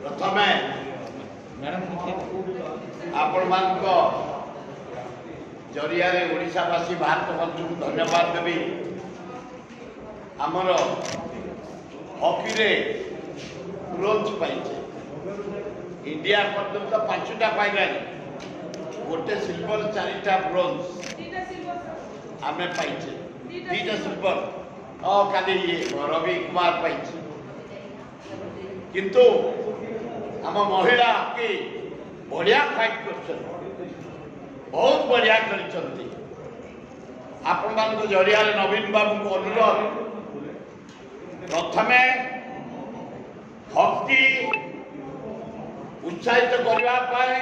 प्रथम आपण मान जरिया ओडिशावासी भारत वर्ष को धन्यवाद देवी आमर हॉकी रे ब्रोंज पाइछे इंडिया पर्यंत 5टा पाइला गोटे सिल्वर 4टा ब्रोंज आमे पाइछे 2टा सिल्वर खाली ये रवि कुमार पाइछे किंतु आम महिला हॉकी बढ़िया फाइट कर बहुत बढ़िया कर आपण मान जरिया नवीन बाबू को अनुरोध प्रथमे हॉकी उत्साहित करने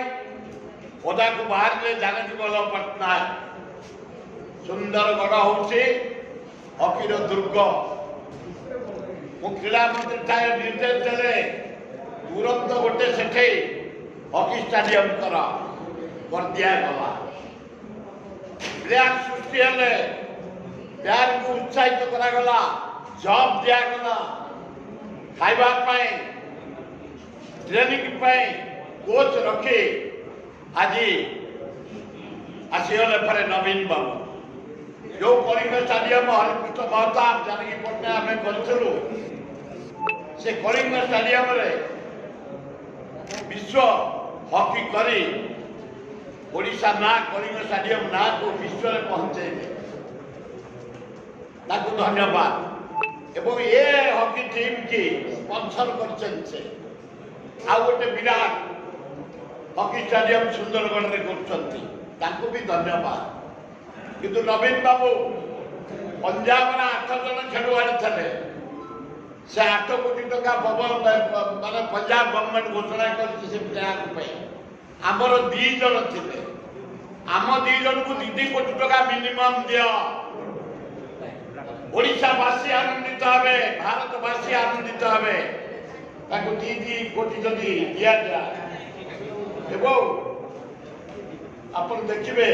पदा को बाहर जानकी बल्लभ पट्टनायक सुंदरगढ़ हूँ हॉकी दुर्ग क्रीड़ा मंत्री थाए निर्देश देले तुरंत गोटे सेठे हॉकी स्टाडियम कर दिगला प्लेयर सृष्टि हेले प्लेयर को उत्साहित करागला जॉब दिगला खाइबा ट्रेनिंग कोच रखी आज आसीगले फरे नवीन बाबू जो कलिंग स्टाडियम हरिकृष्ण महताब जानकी पट्टनायक आम करूँ से कलिंग स्टाडियम रे विश्व हॉकी करी ओडिशा ना कलिंग स्टाडियम ना को विश्व में पहुंचे धन्यवाद एवं ये हॉकी टीम की स्पॉन्सर कर गोटे विराट हॉकी स्टाडियम सुंदरगढ़ में कर भी धन्यवाद किंतु नवीन बाबू पंजाब 8 जन खेलुआड़ी थे से 8 कोटी टका माने पंजाब गवर्नमेंट घोषणा कर आमर 2 जन थे आम 2 जन को 2 कोटी टका मिनिमम दियो ओडिशावासी आनंदित हे भारतवासी आनंदित हे 2 कोटी जदि दि जाए अपन देखिए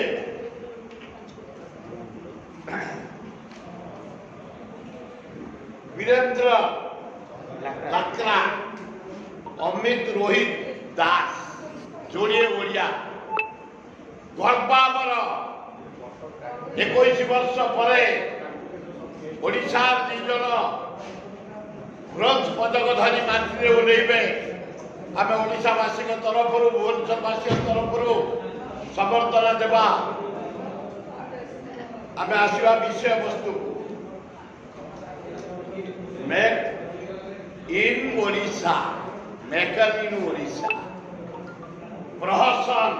वीरेंद्र लाकरा अमित रोहित दास जोड़े ओडिया गर्वावर 21 वर्ष पर ओडिशा 2 जन ब्रोंज पदक धारी माटी ओल्लैबे आम ओडिशावासी तरफ भुवनेश्वरवासी तरफ समर्थन देवा आम आसवा विषय वस्तु make in Odisha make in Odisha प्रहसन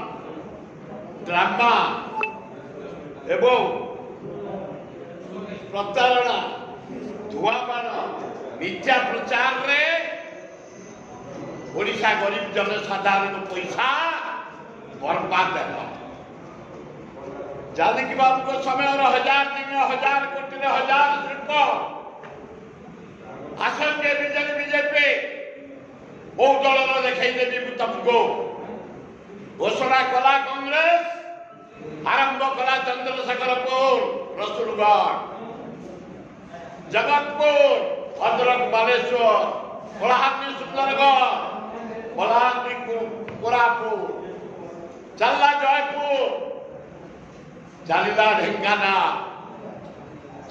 ड्रामा एवं प्रतारणा धुआपान मिथ्या प्रचार रे ओडिशा गरीब जनसाधारण पैसा बर्बाद है जानकी बाबू को समय 1000 दिन 1000 कोटी 1000 शिल्प आसन के बीजेपी बहु दल देखई देवी तुमको घोषणा कला कांग्रेस आरंभ कला चंद्रशेखरपुर रसूलगढ़ जगतपुर भद्रक बालेश्वर कलाहांडी सुंदरगढ़ बलांगी कोरापुर चलला जयपुर चलिला ढेंकानाल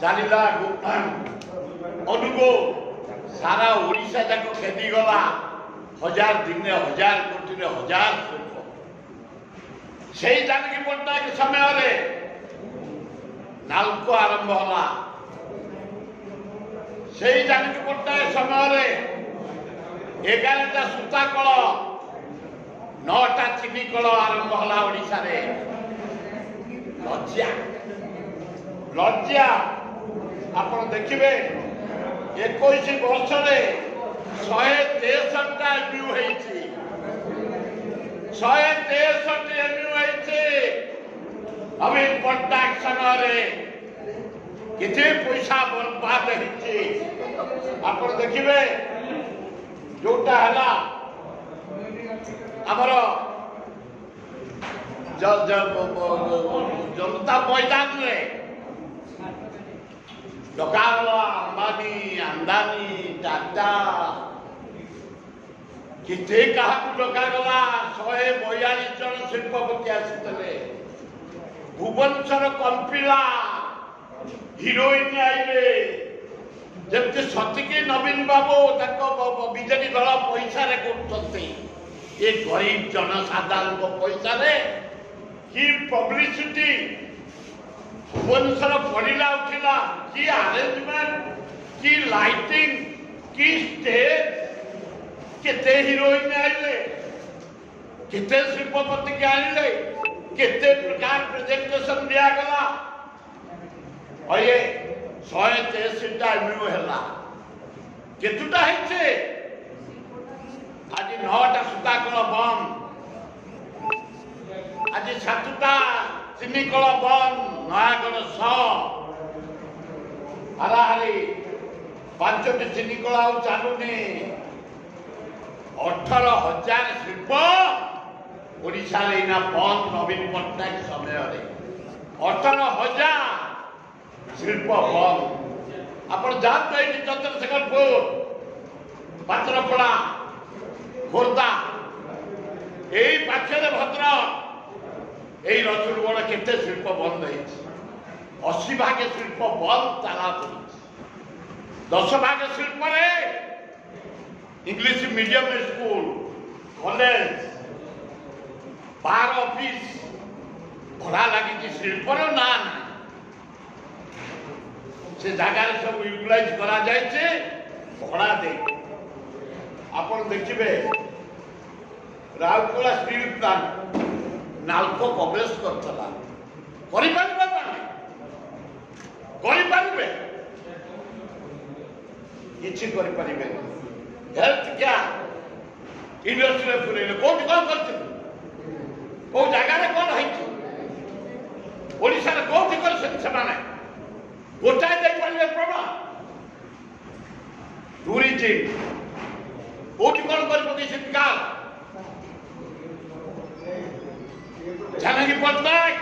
चलिला अनुगुल सारा ओडिशा जाक खेदी गला 1000 दिन 1000 कोटी 1000 शिल्प से जानकी पट्टनायक समय नालको आरंभ होला से जानकी पट्टनायक समय 11टा सूता कल 9टा चीनी कल आरंभ होला ओडिशा रे लज्जा लज्जा आपण देखिबे 21 वर्ष रे 163टा एमयू हेछि 163 एमयू हेछि नवीन पट्टनायक समय किसी पैसा बर्बाद हेछि आपण देखिबे जोटा है आमर जनता मैदान में डकाला अंबानी अंदानी टाटा किते क्या डकागला 142 जन शिल्पपति आसते भुवनेश्वर कंपिला हिरोइन आइले जबकि सतिके नवीन बाबू बीजेपी दल पैसा करते ये गरीब जनसाधारण पैसा कि पब्लिसिटी भुवनेश्वर पड़ा उठिला कि अरेंजमेंट कि लाइटिंग कि स्टेज केते हिरोइन आइले केते शिल्पपति के आनिले केते प्रकार प्रेजेंटेशन दिया गला और ये 183टा एमयू हैला केतुटा हेचे आज 9टा सुताकल बंद आज 7टा चिनिकल बंद नयागढ़ हाराहारी 5टी चिनिकल आउ चालुनी 18,000 शिल्प ओडिशा बंद नवीन पट्टनायक समय 18,000 शिल्प बंद आप जानते हैं चंद्रशेखरपुर पात्रपड़ा खोर्धा यही पाखे भद्रक यही रसुलगढ़ केते शिल्प बंद है 80 भाग शिल्प बंद ताला 10 भाग शिल्प इंग्लिश मीडियम स्कूल कॉलेज बार ऑफिस भड़ा लगी शिल्पर ना से जगार सब यूटिलाइज करा जाए भड़ा दे आप देखिए Rourkela steel plant NALCO coverage करता किसी करें हेल्थ क्या इंडस्ट्री पूरे कौन कौन कर कौ जगार कौन है कौन कर गोटाए देखिए प्रमाण टूरिज्म कौटी कौन कर जानकी पट्टनायक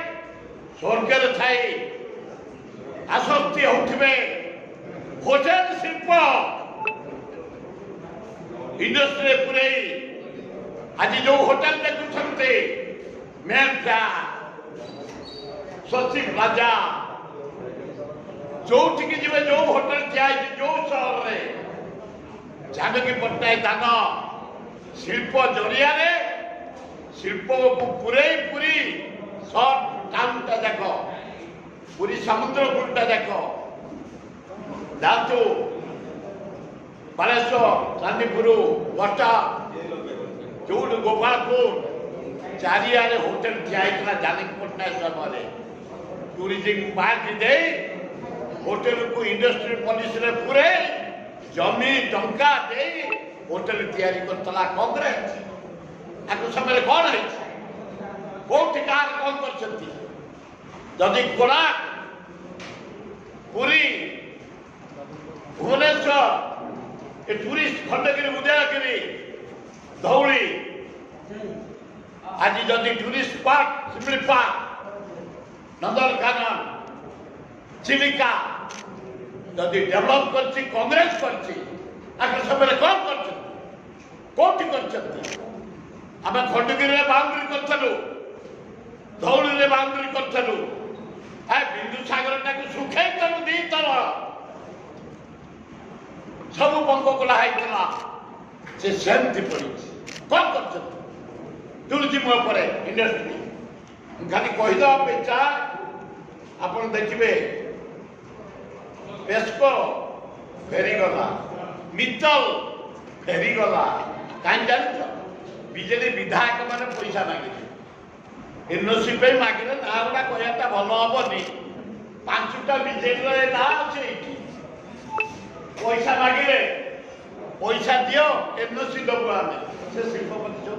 स्वर्ग थाई आसक्ति होते होटेल शिल्प इंडस्ट्री पूरे आज जो होटेल देखुंटे मेटा स्वस्ति प्लाजा जो जी जो होटेल ठिया जो सहर में जानकी पट्टनायक दान शिल्प जरिया शिल्प को पूरे पूरी सर्ट टाउनटा देख पूरी समुद्र कूलटा देख जातु बालेश्वर चांदीपुर वटा जो गोपालपुर चारिआडे होटेल ठिया जानकी पट्टनायक समय टूरिज्म पार्क दे होटेल को इंडस्ट्री पॉलिसी पूरे जमी टंका दे होटेल तैयारी करतला कांग्रेस आको समय कौन है कौन कार कौन करछंती जदि कोला पुरी भुवनेश्वर ए टूरिस्ट खंडगिरी उदयगिरी धौली आज जदि टूरिस्ट पार्क शिमली पार्क नंदनकानन चिलिका जदि डेभलप करछि कांग्रेस करछि आखिर समय कौन करछि कोठी करछंती आम खंडगिरी बाउंड्री करथलु धौली रे बाउंड्री करथलु आ बिंदु सागर टाको सुखे तनु दी तर सब बंग कोला हैतला से सेंति पड़ी कौन करछंती टूरिज्म ऊपर इंडस्ट्री खाली कहि दो बेचा आपण देखिबे पेस्को फेरी गला मित्तल फेरी गला कान जान बीजेपी विधायक माने पैसा मागिले एनओसी पे मागिले ना गुडा कहयाटा भलो हबनी 5टा बीजेपी रे ना अछि पैसा मागिले पैसा दियो एनओसी दबो आमे से शिल्पपति जो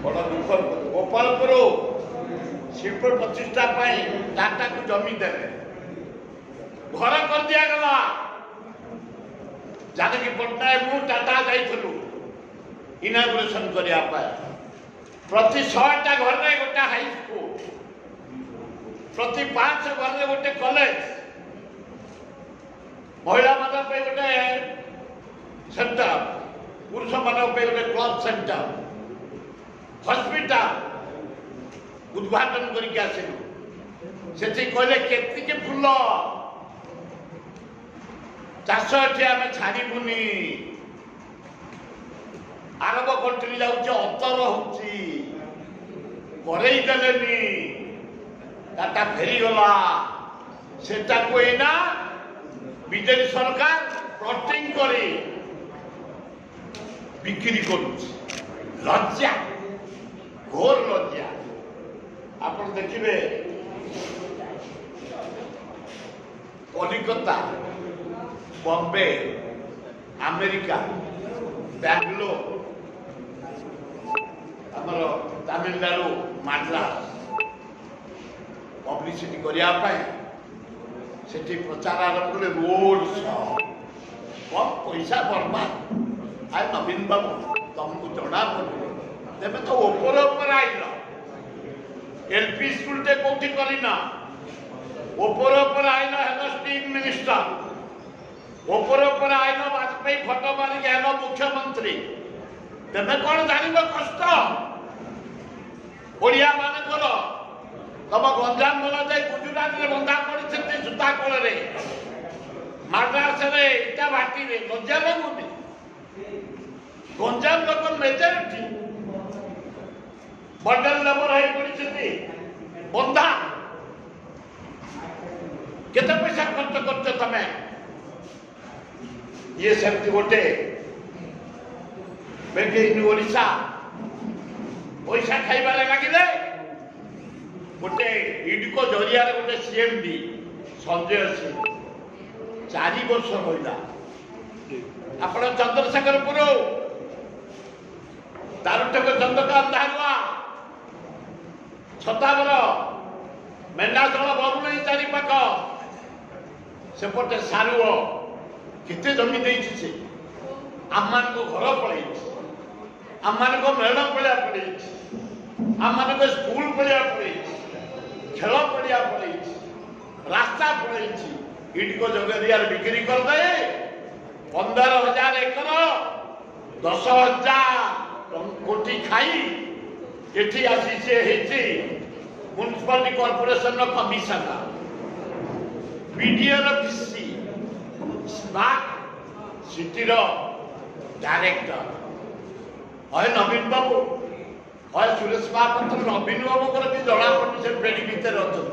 बड़ा दुख गोपालपुर शिल्प प्रतिष्ठा पाई टाटा को जमी देवे घर कर दिया गला जानकी पट्टनायक को टाटा जाइथलु इनागुरेशन करिया पाए प्रति 100टा घर रे गोटे हाई स्कूल प्रति 5 घर रे गोटे कॉलेज महिला मान पे गोटे सेंटर पुरुष मान क्लब सेंटर हॉस्पिटल उद्घाटन करके आसिलु से कहले केतिके फुल चाष एठी आम छाड़बुनि आरब कंट्री जाऊँ अतर होदेनी टाटा फेरीगला सेटा को एना बीजेपी सरकार प्लटिंग करी बिक्री करुच्ची लज्जा घोर लज्जा आप देखिए कलिकता बॉम्बे अमेरिका बैंगलोर आमर तमिलनाडु मद्रास पब्लिसिटी करने से प्रचार आरंभ कले रोड शो कम पैसा बर्बाद आए नवीन बाबू तुमको जना पड़े तेज तो ऊपर आइल एलपी स्कूल टे कौटी करना ऊपर आइल है स्टीम मिनिस्टर ऊपर आइल वाजपेयी फटो मारिक है मुख्यमंत्री तेज कौन जान कष्ट ओडिया मानकर तुम गंजाम गला जाए गुजरात में बंधा पड़ी जूता कोल मद्रास इटा भाटी लज्जा लगुनि गंजाम लोक मेजरिटी बर्डर लेबर हो पड़ी बंधा केते पैसा खर्च कर तमें ये सेमती गोटे मेड इन ओडिशा पैसा खाइबार लगिले गोटे इडको जरिया गोटे सीएमडी संजय सिंह 4 वर्ष रहा आप चंद्रशेखरपुर दारुटक चंद्रकांत धारुआ छतावर मेन्नाजल बरुणई चारिपाख सेपटे सारुओ केते जमी देछि से आम मान घर पड़े आम मान मेल पड़ा पड़े आम मान स्कूल पड़ा पड़े खेल पड़िया पड़े रास्ता पड़े इटको जगह बिक्री करदे 15,000 एकर 10,000 कोटी खाई एठी आसी से municipality corporation commissioner BDO PC smart city director है नवीन बाबू है सुरेश महापात्र नवीन बाबू भी जना पड़े से पेड़ी भितर अच्छा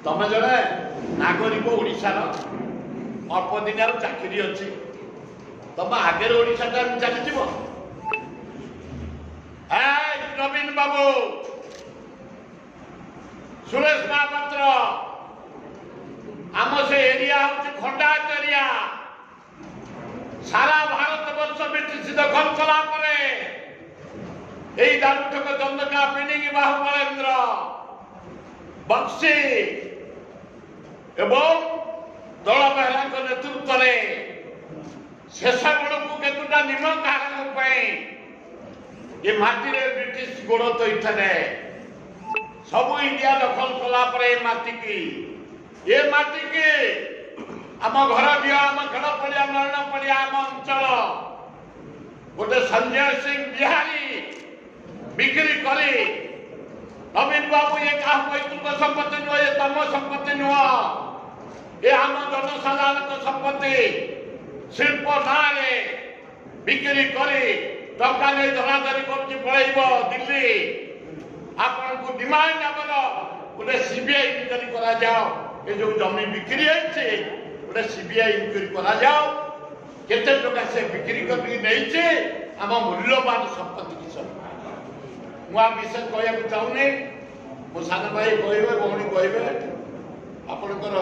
तुम जड़े नागरिक ओडिशार अल्प दिन चाकरी अच्छी तुम आगे ओडिशा चली नवीन बाबू सुरेश महापात्र आम से एरिया हूँ खंडायत एरिया सारा भारत वर्ष ब्रिटिश दखल कला दारुठक चंद्रका पिणिकी बाहुबलेन्द्र बक्सी एवं दल बेहरा नेतृत्व में शेष बेलू केतुटा निम कारण ये माटी ब्रिटिश गोड़ तो इठे सब इंडिया दखल कला माटी की आम घर दिया आम खेल पड़िया नरण पड़िया आम अंचल गोटे संजय सिंह बिहारी बिक्री करी नवीन बाबू ये क्या पैतृक संपत्ति नुह ये तुम संपत्ति नुह ये आम जनसाधारण संपत्ति शिल्प ना बिक्री करी टंका नहीं धराधरी कर दिल्ली आपन को डिमांड आमर गोटे सीबीआई इंक्वारी करा जाओ ये जो जमी बिक्री है गोटे सीबीआई इंक्वारी करा जाओ केते टका से बिक्री करके नहीं आम मूल्यवान संपत्ति की सब मुआ विशेष कहया चाहूनी मो सान भाई कहबे भौणी कहबे आपनकर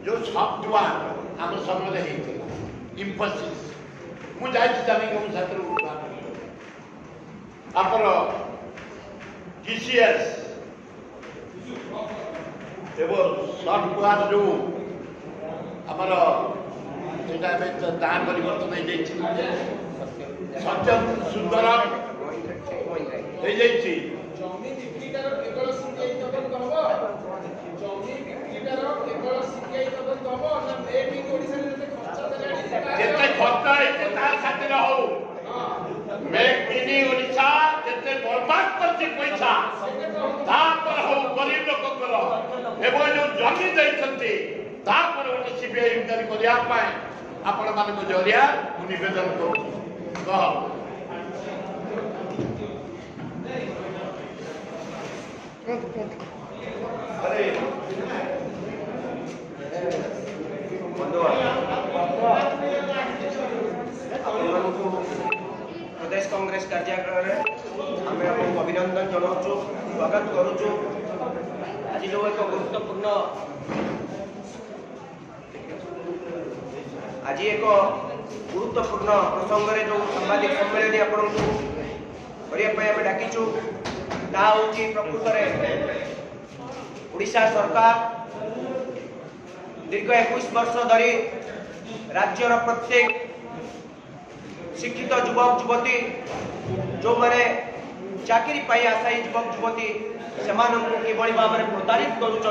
जो सॉफ्टवेयर आम समय होता इंफोसिस मुझे जानी कि छात्र आपन टीसीएस एवं सॉफ्टवेयर जो आमर सेटा दान परिवर्तन हो सत्यम सुंदर खर्च ଅଛି ପଇସା ତାପରେ ହଉ ଗରିବ ଲୋକଙ୍କର ଏବଂ ଯୋଉ ଜମି ଦେଇଛନ୍ତି ତାପରେ ଗୋଟେ ସିବିଆଇ ଇନକ୍ୱାରି କରିବା ପାଇଁ ଆପଣମାନଙ୍କ ଜରିଆ ମୁଁ ନିବେଦନ କରୁଛି। କହ प्रदेश कांग्रेस कार्यालय आम आपको अभिनंदन जनाऊँ स्वागत करुचु। आज जो एक गुरुत्वपूर्ण प्रसंग में जो सांबादिक सम्मेलन आपको करने डाकिचु प्रकृत ओडिशा सरकार दीर्घ 21 वर्ष धरी राज्यर प्रत्येक शिक्षित युवक युवती जो मैंने चाकरी पाई आशायी युवक युवती से किभली भाव में प्रताड़ित करुँच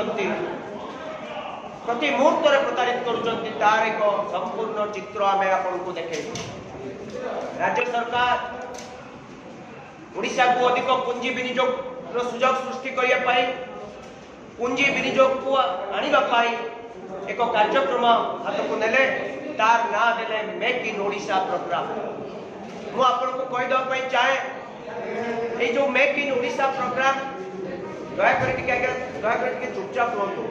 प्रति मुहूर्त प्रताड़ित करुँच तार एक संपूर्ण चित्र आम आपको देखे। राज्य सरकार ओडिशा को अधिक पुंजी विनियोग सुजोग सृष्टि करने पुंजी विनियोग को आने एक कार्यक्रम हाथ को नेले तार ना देले मेक इन ओडिशा प्रोग्राम। मु आपको कहीदेवाई चाहे ये जो मेक इन ओडिशा प्रोग्राम दयाकर चुपचाप रुहतु।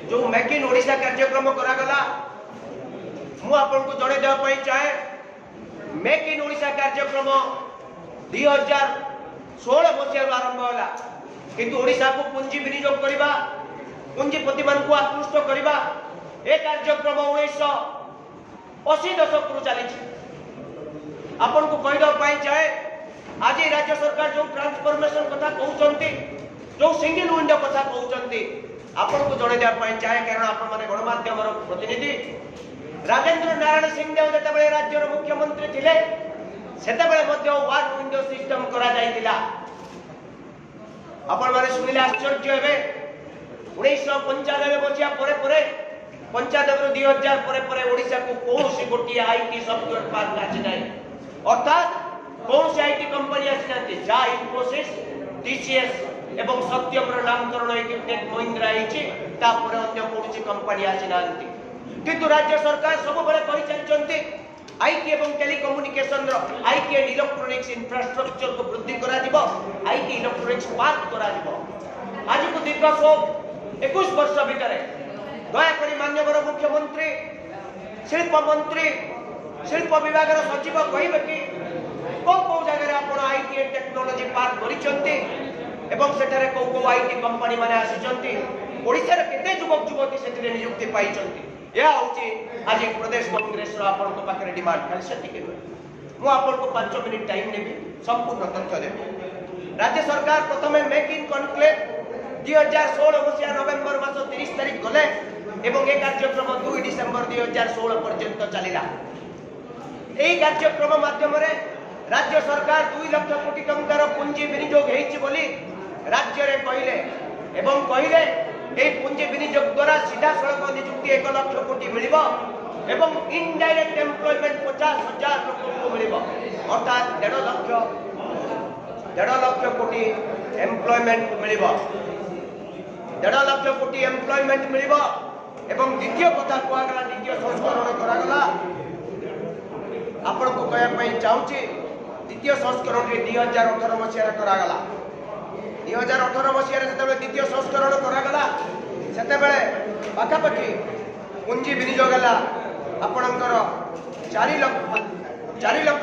जो मेक इन ओडिशा कार्यक्रम करागला मु आपको जड़े देवाई चाहे मेक इन ओडिशा कार्यक्रम 2016 मसीह आरंभ होला किंतु ओडिशा को पुंजी विनियोग करबा पुंजीपति मान को आकृष्ट करबा ए कार्यक्रम 1980 दशक रु चली आपन को कहिदा पाई चाहे आज राज्य सरकार जो ट्रांसफॉर्मेशन कथा कहउचंती जो सिंगल विंडो कथा कहउचंती आपन को जणे दे पाई चाहे कारण आपन माने गणमाध्यम प्रतिनिधि राजेंद्र नारायण सिंहदेव जेतेबेले राज्यर मुख्यमंत्री थिले सेतेबेले वन विंडो सिस्टम करा जाइतिला। आपण माने सुनिले आश्चर्य हेबे 1995 मसिया परे परे 95 रु 2000 परे परे ओडिशा को कोनसी गोटी आईटी सॉफ्टवेयर पार्क आछि नै अर्थात कोनसी आईटी कंपनी आछि नांती जा इन्फोसिस टीसीएस एवं सत्यमर नामकरण होइके टेक महिंद्रा आइछि तापर अन्य कोनसी कंपनी आछि नांती किंतु राज्य सरकार सब बेले कहि चलचंती आईटी एवं telecommunication IT and electronics infrastructure को वृद्धि करा दिबो आईटी इलेक्ट्रॉनिक्स पार्क करा दिबो। आज को दीर्घ 21 वर्ष भितर दया करी माननीय मुख्यमंत्री शिल्प मंत्री शिल्प विभाग सचिव कहबे कि को जगह आप आईटी एंड टेक्नोलॉजी पार्क करिसंती एवं सेठारे को आईटी कंपनी माने आसीचंती ओडिसा रे केते युवक युवती सेठरे नियुक्ति पाइचंती या होची आज प्रदेश कांग्रेस रो आपन को पाखरे डिमांड खाली सेटिके मु आपन को 5 मिनिट टाइम नेबी संपूर्ण तथ्य देबी। राज्य सरकार प्रथमे मेक इन कॉन्क्लेव 2016 मसिया नवेम्बर मास 30 तारिख गले एवं ए कार्यक्रम 2 डिसेंबर 2016 पर्यंत चलिला। एही कार्यक्रम माध्यम रे राज्य सरकार 2 लाख कोटी टंकार पुंजी विनियोग हेछि बोली राज्य रे कहिले एवं कहिले ए पुंजी विनियोग द्वारा सीधा सड़क नियुक्ति 1 लाख कोटी मिलिबो एवं इनडायरेक्ट एम्प्लॉयमेंट 50,000 लोक को मिलिबो अर्थात 1.5 लाख कोटी एम्प्लॉयमेंट मिलिबो 1.5 लाख कोटी एम्प्लॉयमेंट मिलिबो एवं द्वितीय कथा कुआ गला द्वितीय संस्करण करा गला आपन को कहया पई चाहूची द्वितीय संस्करण रे 2018 मसिया रे करा गला 2018 मसीह जिते द्वितीय संस्करण करागला से पाखापाखि पुंजी विनियोग है आपणकर 4 लाख 4 लाख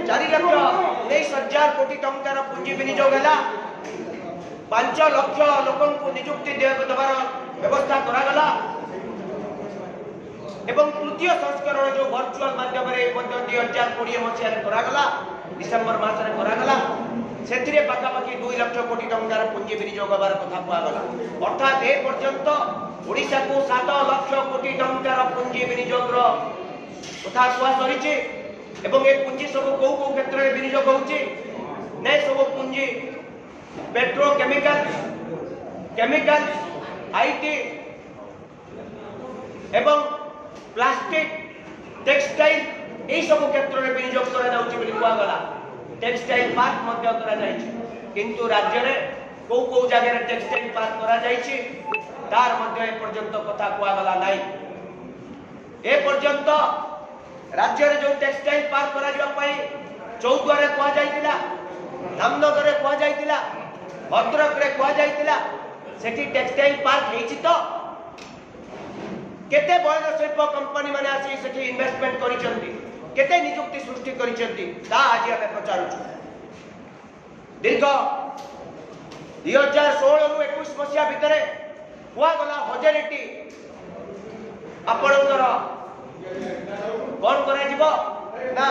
19,000 कोटी टंकार पुंजी विनियोग है 5 लाख लोक नियुक्ति देवार व्यवस्था करागला एवं तृतीय संस्करण जो वर्चुअल माध्यम 2020 मसीह करागला डिसेंबर मासरे करागला से पाखापाखि 2 लाख कोटी टंकार पुंजी विनियोग होबार कथा कहगला अर्थात ए पर्यंत ओडिशा को 7 लाख कोटी टंकार पुंजी विनियोग कथा कह सरी एवं ये पुंजी सब को क्षेत्र में विनियोग होउची नै सब पुंजी पेट्रोकेमिकल केमिकल आईटी एवं प्लास्टिक टेक्सटाइल यही सब क्षेत्र में विनियोग करा जाउची बोली कुआ गला टेक्सटाइल पार्क मध्य करा जाइछि किंतु राज्य रे को जगह रे टेक्सटाइल पार्क करा जाइछि तार मध्य ए पर्यंत कथा कुआ गला नाही ए पर्यंत राज्य रे जो टेक्सटाइल पार्क करा जिवा पई चौद्वार रे कुआ जाइतिला रामनगर रे कुआ जाइतिला भद्रक रे कुआ जाइतिला सेठी टेक्सटाइल पार्क हेछि तो केते बड़ शिल्प कंपनी माने आसी सेठी इन्वेस्टमेंट करिसंती केते नियुक्ति सृष्टि करिसंती ता आज हमें पचारुछु दीर्घ 2016 रु 21 मसिया भितरे हुआ गला हजारेटी आपणकर कौन करा जिवो ना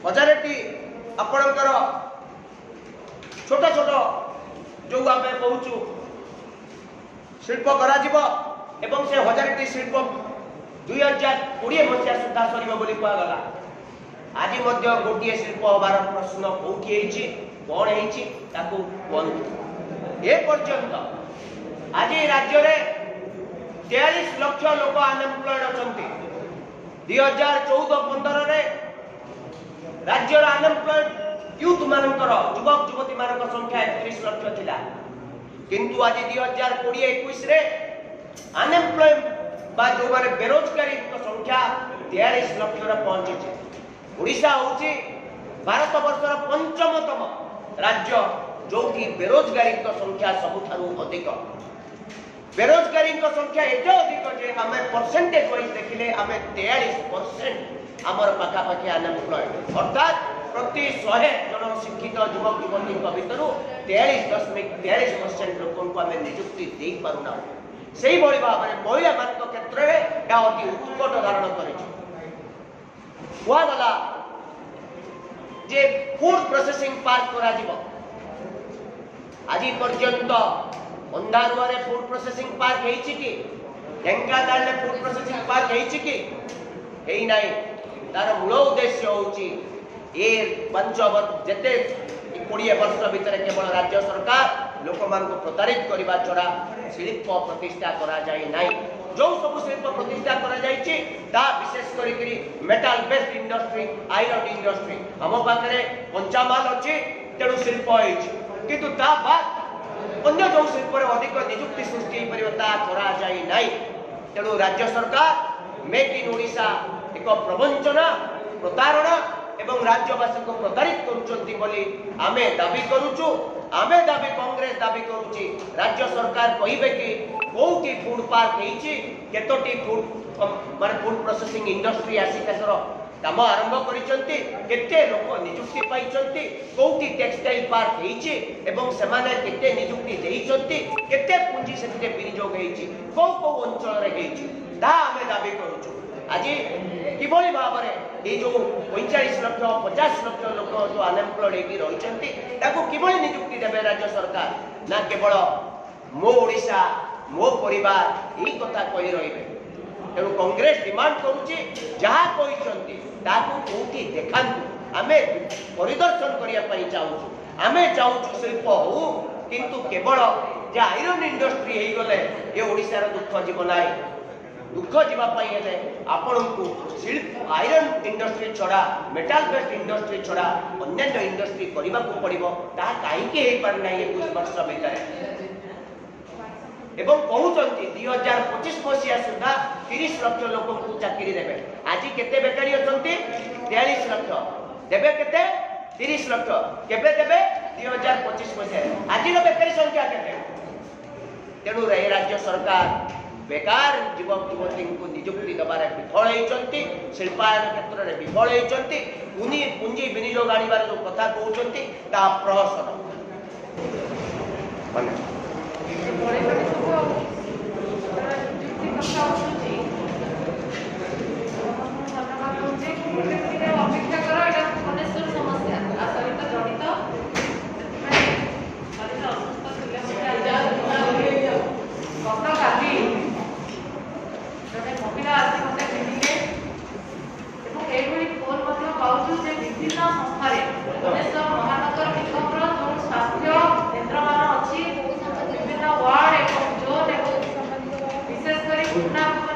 हजारेटी आपणकर छोट छोट जो आमे कहूछु शिल्प करा जिवो एवं से हजारेटी शिल्प 2020 मसिया सुद्धा सरिबो बोली कुआ गला आज मध्य गोटिए शिल्प हबार प्रश्न कोठी हेछि कोन हेछि ताकू कोन ए पर्यंत आज राज्य रे 43 लाख लोक अनएम्प्लॉयड अछंती 2014-15 रे राज्य रे अनएम्प्लॉयड यूथ मानकर युवक युवती मानकर संख्या 31 लाख थिला किंतु आज 2020-21 रे अनएम्प्लॉय बा जो माने बेरोजगारी संख्या 43 लाख रे पहुंची छै ओडिशा होची भारत वर्षर पंचमतम राज्य जो कि बेरोजगारी संख्या सबुठारु अधिक बेरोजगारी संख्या एते अधिक जे हमें परसेंटेज वाइज देखिले हमें 43% हमर पाखा पाखी अनएम्प्लॉयड अर्थात प्रति 100 जन शिक्षित युवक युवती भितर 43.43% लोक को हमें नियुक्ति दे पारुना सेही बड़ी भाव में महिला मान क्षेत्र में या अति उत्कट धारण करिछि हुआ गला जे फूड प्रोसेसिंग पार्क करा जिवो आज पर्यंत अंधारुआ रे फूड प्रोसेसिंग पार्क हेछि कि ढेंकानाल रे फूड प्रोसेसिंग पार्क हेछि कि हेई नाही तार मूल उद्देश्य होछि ए 5 वर्ष जते 20 वर्ष भीतर केवल राज्य सरकार लोक मान को प्रतारित करबा छडा शिल्प प्रतिष्ठा करा जाय नाही जो सब शिल्प प्रतिष्ठा करा जायछि ता विशेष करी metal based industry iron industry हम पाखरे कंचा माल अछि तेणु शिल्प हेछि किंतु ता बाद अन्य जो शिल्प रे अधिक नियुक्ति सृष्टि परिवता करा जाय नाही तेणु राज्य सरकार मेक इन ओडिशा एक प्रवंचना प्रतारणा एवं राज्यवासी को प्रतारित करूचंती बोली आमे दाबी करूचु आमे दाबी कांग्रेस दाबी करूची राज्य सरकार कहिबे कि कोठी फूड पार्क हेछि केतोटी फूड माने फूड प्रोसेसिंग इंडस्ट्री आसी कसर काम आरंभ करिसंती केते लोक नियुक्ति पाइसंती कोठी टेक्सटाइल पार्क हेछि एवं सेमाने केते नियुक्ति देइसंती केते पुंजी सेते विनियोग हेछि को अंचल रे हेछि ता आमे दाबी करूचु आज किभଳି भाବରେ ए जो 45 लाख 50 लाख लोक जो अनएम्प्लॉयड हेकि रहिसंती ताको किभଳି नियुक्ति देबे राज्य सरकार ना केवल मो ओडिशा मो परिवार एही कथा कहि रहिबे तेणु कांग्रेस डिमांड करूची जहा कहिसंती ताको कोठी देखांतु आमे परिदर्शन करिया पई चाहूछु आमे चाहूछु शिल्प हो किंतु केवल जे आयरन इंडस्ट्री हेई गले ए ओडिसा रो दुख जीवन नाइ दुख जीवा पई हेले आपन को शिल्प आयरन इंडस्ट्री छडा मेटल बेस्ड इंडस्ट्री छडा अन्य इंडस्ट्री करबा को पड़िबो ता काई के हेई पर नै 21 वर्ष भीतर एवं कहउचंती 2025 मसिया सुधा 30 लाख लोक को चाकरी देबे आज केते बेकारी अछंती 43 लाख देबे केते 30 लाख केबे देबे 2025 मसिया आज रो बेकारी संख्या केते तेणु रे राज्य सरकार बेकार युवक युवती को नियुक्ति दबारे विफल होइचंती शिल्पायन क्षेत्र रे विफल होइचंती पुंजी विनियोग आनिबार जो कथा कहउचंती ता प्रहसन माने बड़े बड़े सब नियुक्ति कथा होची अपेक्षा करो एटा मनेश्वर समस्या आ सहित जड़ित माने असंस्था तुल्य गत काली जने महिला आसी मते भेटिले ଘଟଣା